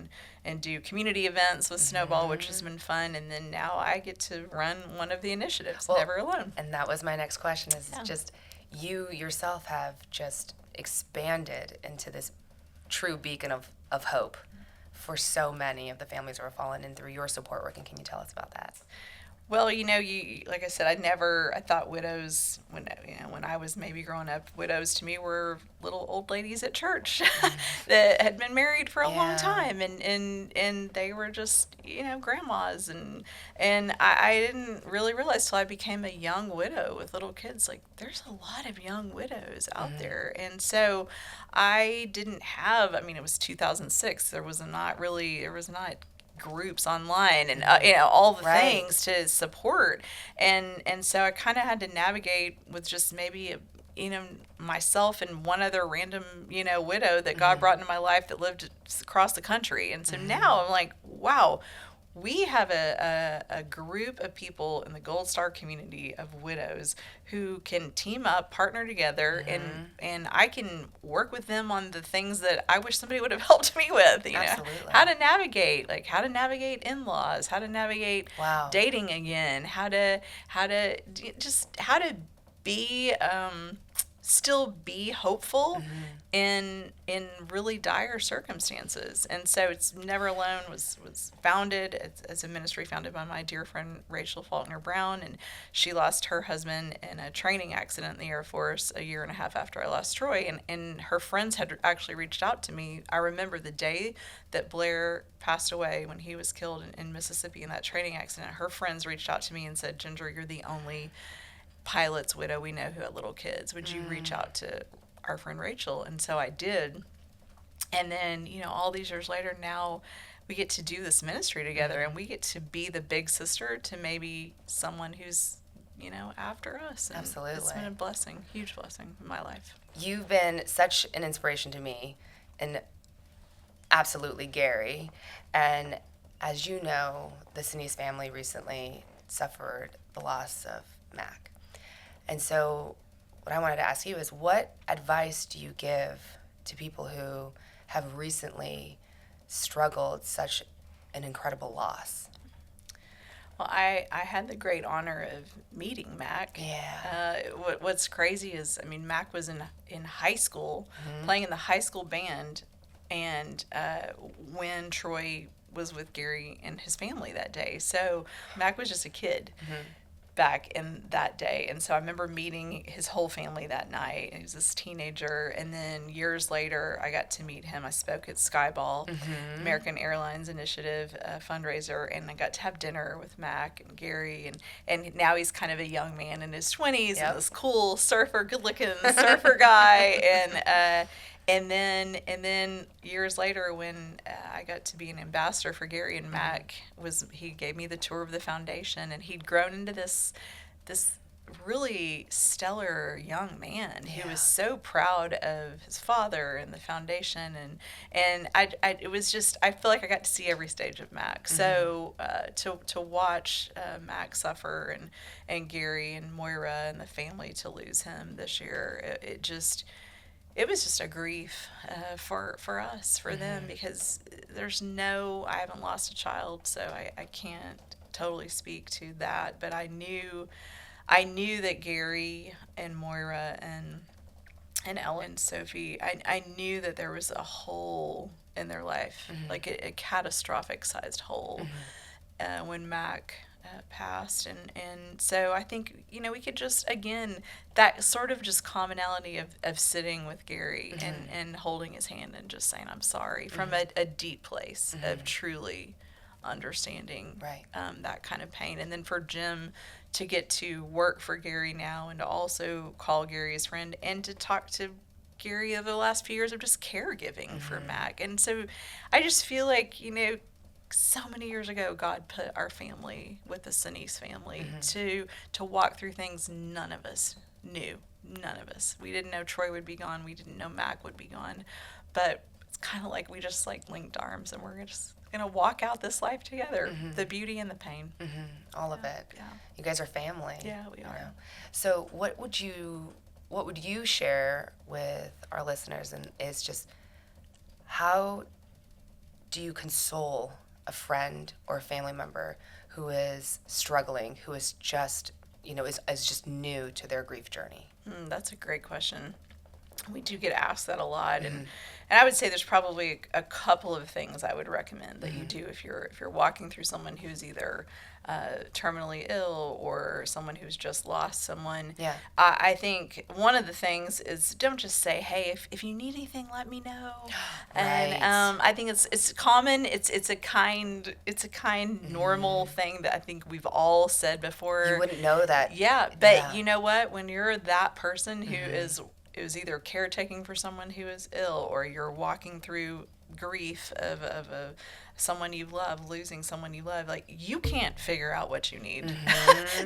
and do community events with Snowball, which has been fun. And then now I get to run one of the initiatives, Never Alone. And that was my next question, is just, you yourself have just expanded into this true beacon of hope for so many of the families who are fallen, and through your support work. And can you tell us about that? Well, like I said, I thought widows, when I was maybe growing up, widows to me were little old ladies at church that had been married for a long time, and they were just, grandmas, and I didn't really realize till I became a young widow with little kids, like, there's a lot of young widows out there. And so I didn't have, it was 2006, there was not groups online and all the things to support, and so I kind of had to navigate with just maybe myself and one other random widow that God brought into my life that lived across the country. And so now I'm like, wow, we have a group of people in the Gold Star community of widows who can team up, partner together, and I can work with them on the things that I wish somebody would have helped me with. Absolutely. How to navigate in-laws, how to navigate dating again, how to be still be hopeful in really dire circumstances. And so it's Never Alone was founded as a ministry founded by my dear friend Rachel Faulkner Brown, and she lost her husband in a training accident in the Air Force a year and a half after I lost Troy, and her friends had actually reached out to me. I remember the day that Blair passed away, when he was killed in Mississippi in that training accident. Her friends reached out to me and said, Ginger, you're the only pilot's widow we know who had little kids. Would you reach out to our friend Rachel? And so I did. And then, all these years later, now we get to do this ministry together, and we get to be the big sister to maybe someone who's, after us. And absolutely. It's been a blessing, huge blessing in my life. You've been such an inspiration to me, and absolutely Gary. And as you know, the Sinise family recently suffered the loss of Mac. And so what I wanted to ask you is, what advice do you give to people who have recently struggled such an incredible loss? Well, I had the great honor of meeting Mac. Yeah. What's crazy is, Mac was in high school, playing in the high school band, and when Troy was with Gary and his family that day. So Mac was just a kid. Back in that day. And so I remember meeting his whole family that night. He was this teenager, and then years later I got to meet him. I spoke at Skyball, American Airlines Initiative fundraiser, and I got to have dinner with Mac and Gary, and now he's kind of a young man in his 20s, and this cool good-looking surfer guy, and then years later, when I got to be an ambassador for Gary and Mac, he gave me the tour of the foundation, and he'd grown into this really stellar young man who was so proud of his father and the foundation, and it was just, I feel like I got to see every stage of Mac. So to watch Mac suffer, and Gary and Moira and the family to lose him this year, it was just a grief for us, for them, because I haven't lost a child, so I can't totally speak to that. But I knew that Gary and Moira and Ellen and Sophie, I knew that there was a hole in their life, like a catastrophic sized hole, when Mac passed, and so I think we could just, again, that sort of just commonality of sitting with Gary and holding his hand and just saying I'm sorry from a deep place of truly understanding that kind of pain. And then for Jim to get to work for Gary now, and to also call Gary his friend, and to talk to Gary over the last few years of just caregiving for Mac. And so I just feel like so many years ago, God put our family with the Sinise family to walk through things none of us knew. None of us. We didn't know Troy would be gone. We didn't know Mac would be gone. But it's kind of like we just linked arms, and we're just going to walk out this life together, the beauty and the pain. All of it. Yeah. You guys are family. Yeah, we are. So what would you share with our listeners, and is just, how do you console a friend or a family member who is struggling, who is just is just new to their grief journey? That's a great question. We do get asked that a lot, and I would say there's probably a couple of things I would recommend that you do if you're walking through someone who's either terminally ill or someone who's just lost someone. Yeah. I think one of the things is don't just say, hey, if you need anything, let me know. Right. And I think it's common. It's a kind normal thing that I think we've all said before. You wouldn't know that. Yeah, but you know what? When you're that person who is either caretaking for someone who is ill, or you're walking through grief of someone you love, losing someone you love, like, you can't figure out what you need.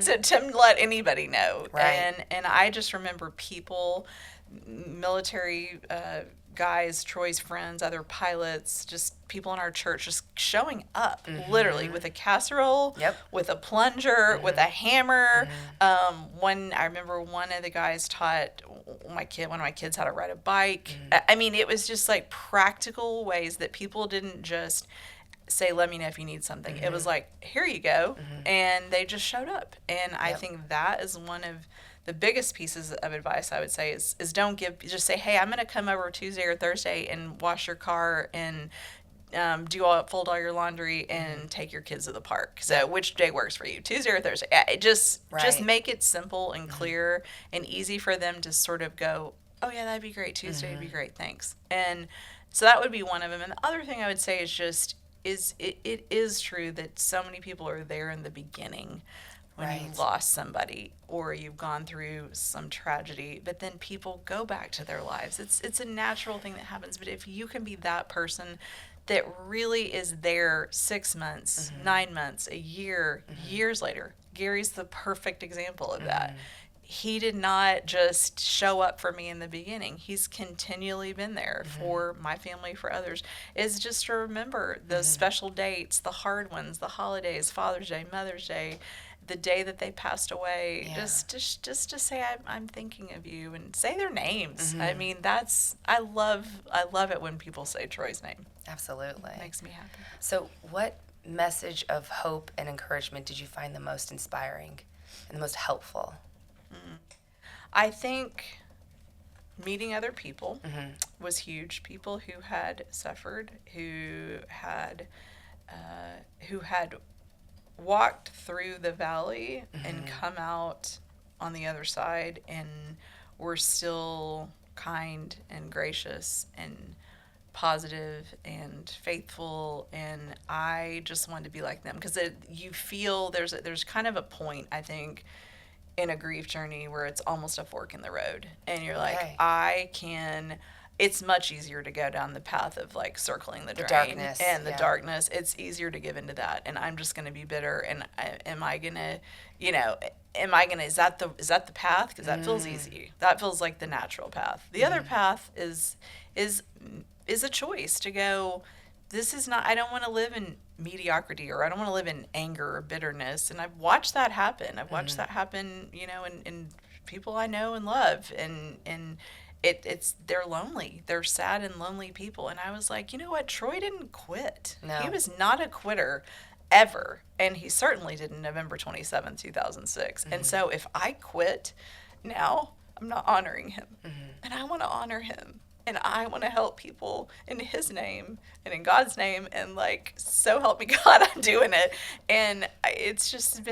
So to let anybody know. Right. And I just remember people, military guys, Troy's friends, other pilots, just people in our church just showing up literally with a casserole, with a plunger, with a hammer. I remember one of the guys taught one of my kids how to ride a bike. I mean, it was just like practical ways that people didn't just say, let me know if you need something. It was like, here you go. And they just showed up. And I think that is one of the biggest pieces of advice I would say is just say, hey, I'm going to come over Tuesday or Thursday and wash your car and fold all your laundry and take your kids to the park. So which day works for you, Tuesday or Thursday? Just make it simple and clear and easy for them to sort of go, oh yeah, that'd be great. Tuesday would be great. Thanks. And so that would be one of them. And the other thing I would say is it is true that so many people are there in the beginning when you lost somebody or you've gone through some tragedy, but then people go back to their lives. It's a natural thing that happens. But if you can be that person that really is there 6 months, 9 months, a year, years later, Gary's the perfect example of that. He did not just show up for me in the beginning. He's continually been there for my family, for others. Is just to remember those special dates, the hard ones, the holidays, Father's Day, Mother's Day, the day that they passed away. Just to say I'm thinking of you and say their names. I mean, I love it when people say Troy's name. Absolutely. It makes me happy. So what message of hope and encouragement did you find the most inspiring and the most helpful? I think meeting other people was huge. People who had suffered, who had walked through the valley and come out on the other side and were still kind and gracious and positive and faithful, and I just wanted to be like them, because you feel there's kind of a point, I think, in a grief journey where it's almost a fork in the road, and you're like, it's much easier to go down the path of like circling the drain darkness, and the darkness. It's easier to give into that, and I'm just going to be bitter. And is that the path? Because that feels easy. That feels like the natural path. The other path is a choice to go, this is not, I don't want to live in mediocrity, or I don't want to live in anger or bitterness. And I've watched that happen. I've watched that happen, in people I know and love, and they're lonely. They're sad and lonely people. And I was like, you know what? Troy didn't quit. No. He was not a quitter ever. And he certainly didn't November 27, 2006. And so if I quit now, I'm not honoring him. And I want to honor him. And I want to help people in his name and in God's name. And like, so help me God, I'm doing it. And it's just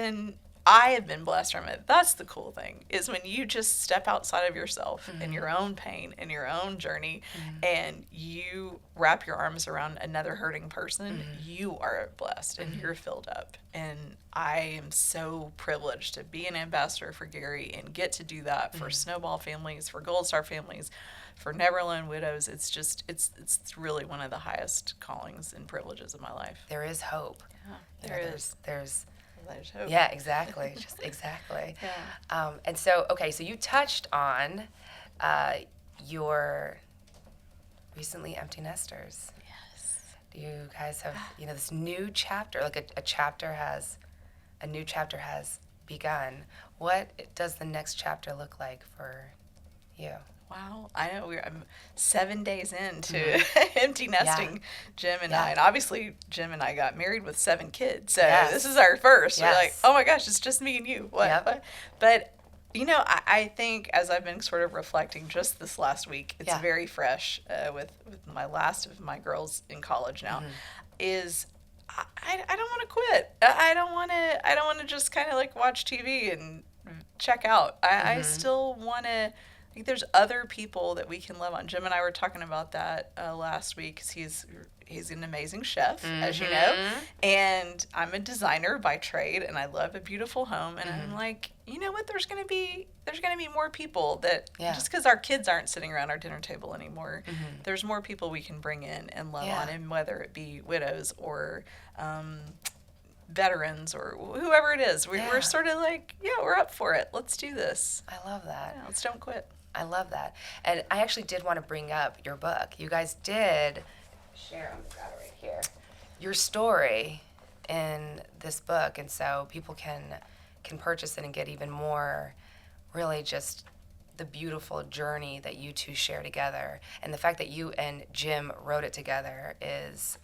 I have been blessed from it. That's the cool thing, is when you just step outside of yourself and your own pain and your own journey, and you wrap your arms around another hurting person, you are blessed and you're filled up. And I am so privileged to be an ambassador for Gary and get to do that for Snowball families, for Gold Star families, for Never Alone widows. It's just, it's really one of the highest callings and privileges of my life. There is hope. Yeah, there is. There's hope. Yeah, exactly. Just exactly. Yeah. And so, okay, so you touched on your recently empty nesters. Yes. You guys have, this new chapter, like a new chapter has begun. What does the next chapter look like for you? Wow. I know I'm 7 days into empty nesting, Jim and I. And obviously, Jim and I got married with 7 kids. So this is our first. We're like, oh my gosh, it's just me and you. What? But, I think as I've been sort of reflecting just this last week, it's very fresh with my last of my girls in college now, is I don't want to quit. I don't want to just kind of like watch TV and check out. I still want to. There's other people that we can love on. Jim and I were talking about that last week because he's an amazing chef, as you know, and I'm a designer by trade, and I love a beautiful home. And I'm like, you know what? There's gonna be more people that just because our kids aren't sitting around our dinner table anymore, there's more people we can bring in and love on, and whether it be widows or veterans or whoever it is, we're sort of like, we're up for it. Let's do this. I love that. Let's don't quit. I love that. And I actually did want to bring up your book. You guys did share, I'm going to grab it right here, your story in this book. And so people can purchase it and get even more, really just the beautiful journey that you two share together. And the fact that you and Jim wrote it together is...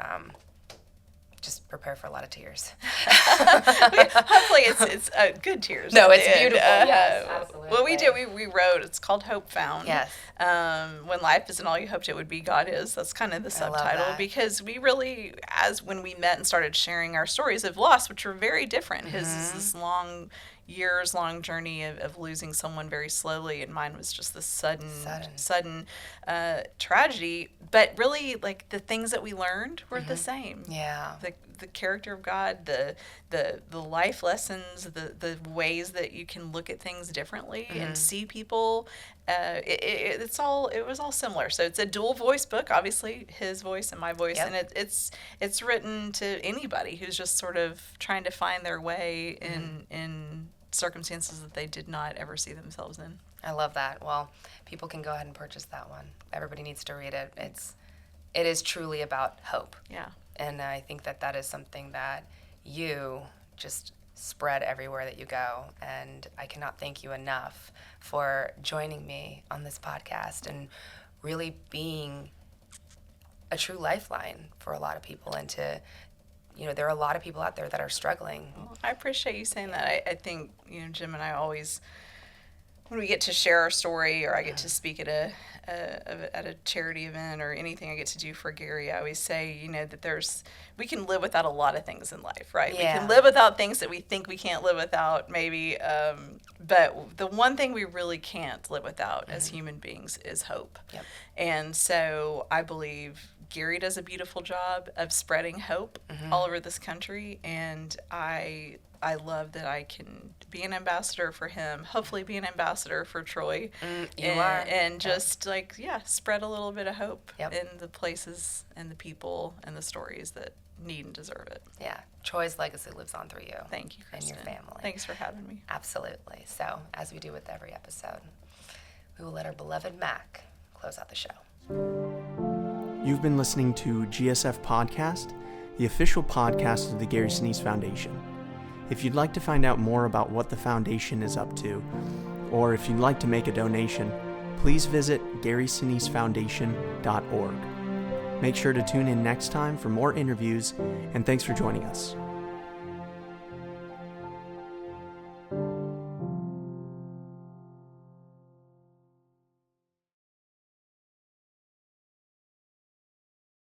just prepare for a lot of tears. Hopefully it's good tears. No, it's beautiful. Yes, absolutely. What we did, we wrote, it's called Hope Found. Yes. When life isn't all you hoped it would be, God is. That's kind of the subtitle, because we really, as when we met and started sharing our stories of loss, which were very different. His is this years-long journey of losing someone very slowly, and mine was just this sudden tragedy. But really, like, the things that we learned were the same. Yeah. The character of God, the life lessons, the ways that you can look at things differently and see people. It was all similar. So it's a dual voice book, obviously his voice and my voice, and it's written to anybody who's just sort of trying to find their way in circumstances that they did not ever see themselves in. I love that. Well, people can go ahead and purchase that one. Everybody needs to read it. It is truly about hope. Yeah. And I think that is something that you just spread everywhere that you go. And I cannot thank you enough for joining me on this podcast and really being a true lifeline for a lot of people. And there are a lot of people out there that are struggling. Well, I appreciate you saying that. I think, Jim and I always, when we get to share our story, or I get to speak at a charity event or anything I get to do for Gary, I always say, that we can live without a lot of things in life, right? Yeah. We can live without things that we think we can't live without, maybe. But the one thing we really can't live without as human beings is hope. Yep. And so I believe Gary does a beautiful job of spreading hope all over this country, and I love that I can be an ambassador for him, hopefully be an ambassador for Troy. You are. And just spread a little bit of hope Yep. in the places and the people and the stories that need and deserve it. Yeah. Troy's legacy lives on through you. Thank you, Kristen. And your family. Thanks for having me. Absolutely. So, as we do with every episode, we will let our beloved Mac close out the show. You've been listening to GSF Podcast, the official podcast of the Gary Sinise Foundation. If you'd like to find out more about what the foundation is up to, or if you'd like to make a donation, please visit GarySiniseFoundation.org. Make sure to tune in next time for more interviews, and thanks for joining us.